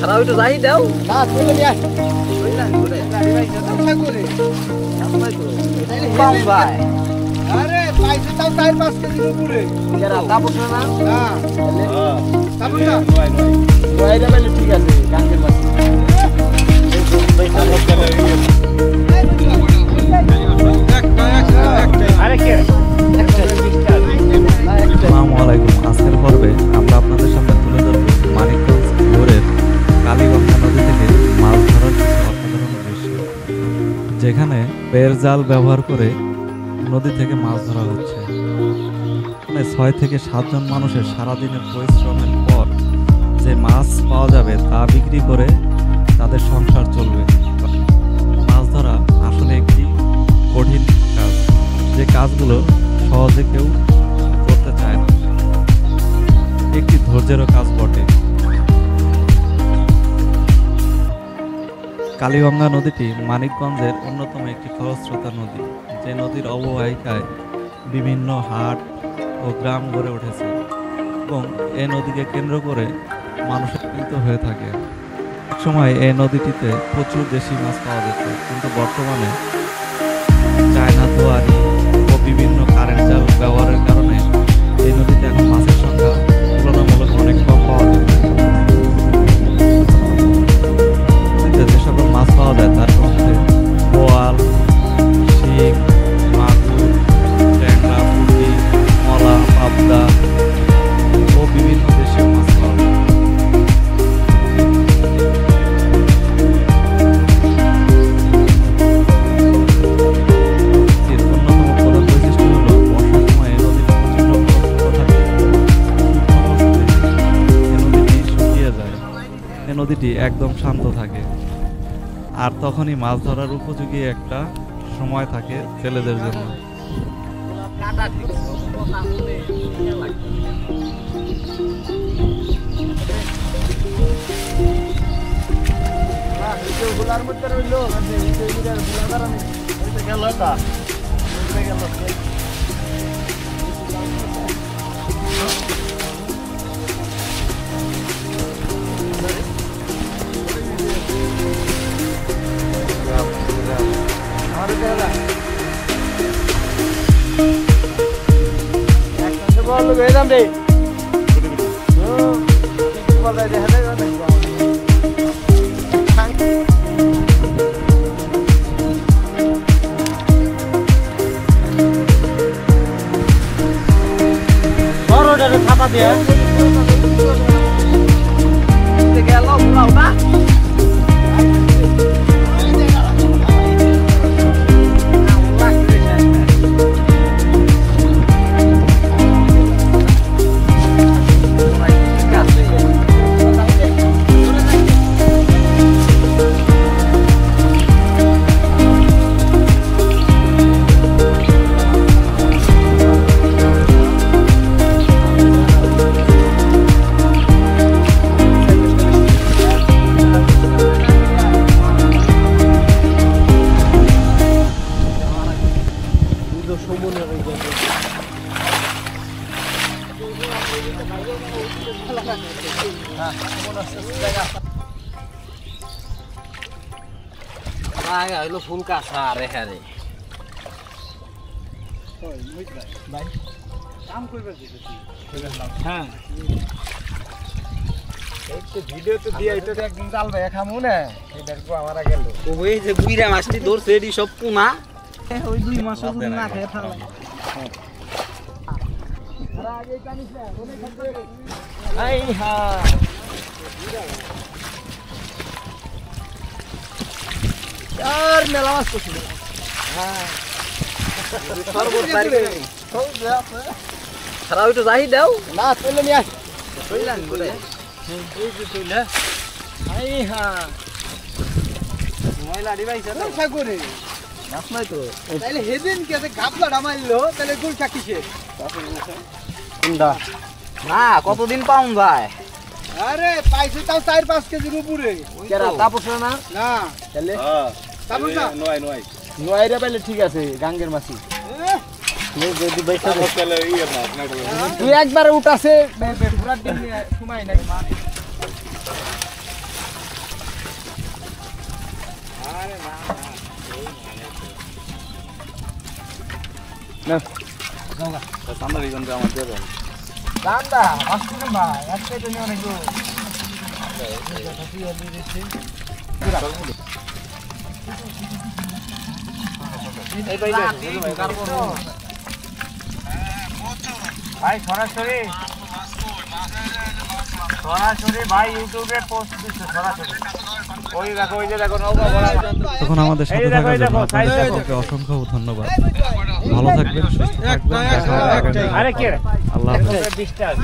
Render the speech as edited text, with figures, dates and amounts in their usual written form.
তারা ওইটা যাই দাও না চলে নিয়ে আয় কম ভাই আরে পাইছে তাও 4-5 কেজির উপরে যারা তাপস না না তারপর না নয়টা বেলে ঠিক আছে গাঙ্গের মাছ আসসালামু আলাইকুম। আজকের পর্বে আমরা আপনাদের সামনে তুলে ধরব মানিকগঞ্জ ভোরের কালীগঙ্গা নদী থেকে মাছ ধরার কিছু অসাধারণ দৃশ্য, যেখানে পের জাল ব্যবহার করে নদী থেকে মাছ ধরা হচ্ছে। মানে 6 থেকে 7 জন মানুষের সারাদিনের পরিশ্রমের পর যে মাছ পাওয়া যাবে তা বিক্রি করে তাদের সংসার চলবে। মাছ ধরা আসলে একটি কঠিন কাজ, যে কাজগুলো সহজে কেউ করতে চায় না, একটি ধৈর্যেরও কাজ বটে। কালীগঙ্গা নদীটি মানিকগঞ্জের অন্যতম একটি খরস্রোতা নদী, যে নদীর অববাহিকায় বিভিন্ন হাট ও গ্রাম গড়ে উঠেছে এবং এই নদীকে কেন্দ্র করে মানুষের মিলিত হয়ে থাকে। এক সময় এই নদীটিতে প্রচুর দেশি মাছ পাওয়া যেত, কিন্তু বর্তমানে চায়না দোয়ারি ও বিভিন্ন কারেন্ট জাল ব্যবহারের কারণে এই নদীতে এখন মাছের সংখ্যা তুলনামূলক অনেক কম পাওয়া যায়। যে সকল মাছ পাওয়া যায় তার মধ্যে বোয়াল, শিং, মাগুর, ট্যাংরা, পুঁটি, মলা, পাবদা ও বিভিন্ন দেশীয় মাছ পাওয়া যায়। নদীটি একদম শান্ত থাকে, আর তখনই মাছ ধরার উপযোগী একটা সময় থাকে ছেলেদের জন্য। ছাপা দিয়ে গেল না হইলো ফুল কাঁচা রে হ্যাঁ রে ভাই কাম করবে হ্যাঁ ভিডিও তো দিয়ে এটা একদিন জাল ভাই খামু না এটা কো আমারা গেল ওই যে বুইরা মাছটি ধরছে এডি সব পোনা ওই 2 মাস শুধু না খেয়ে থাকলাম আর আগে জানিস না কোনে খাবে আই হা আর মেলা মাছ করছিল হ্যাঁ সর্বত পারি তারা ওইটা যাই দাও না চলে নিয়ে আয় কইলাম বলে এই যে চলে আই হ্যাঁ ময়লা ডিভাইস আছে কোথা করে মাছ নাই তো তাইলে হেদিন কে গাবলাটা মারলো তাহলে গোল চাকিছে কোনটা না কতদিন পাউন ভাই আরে পাইছে তাও 4-5 কেজির উপরে কেরা তাপস না না তাহলে তারপর না নয়রা পাইলে ঠিক আছে গাঙ্গের মাছি তুই একবারে উঠাছে পুরা দিন সময় নাই দান্দা আসলে ভাই আজকে তো অনেক ভাই সরাসরি ভাই ইউটিউবে পোস্ট দিচ্ছে সরাসরি ওই দেখো ওই যে দেখো নৌকা বড় তখন আমাদের সাথে থাকার জন্য আপনাদের সকলকে অসংখ্য ধন্যবাদ। ভালো থাকবেন, সুস্থ থাকবেন, দেখা হবে আগামী। আরে কে আল্লাহ হাফেজ। ডিস্টার্ব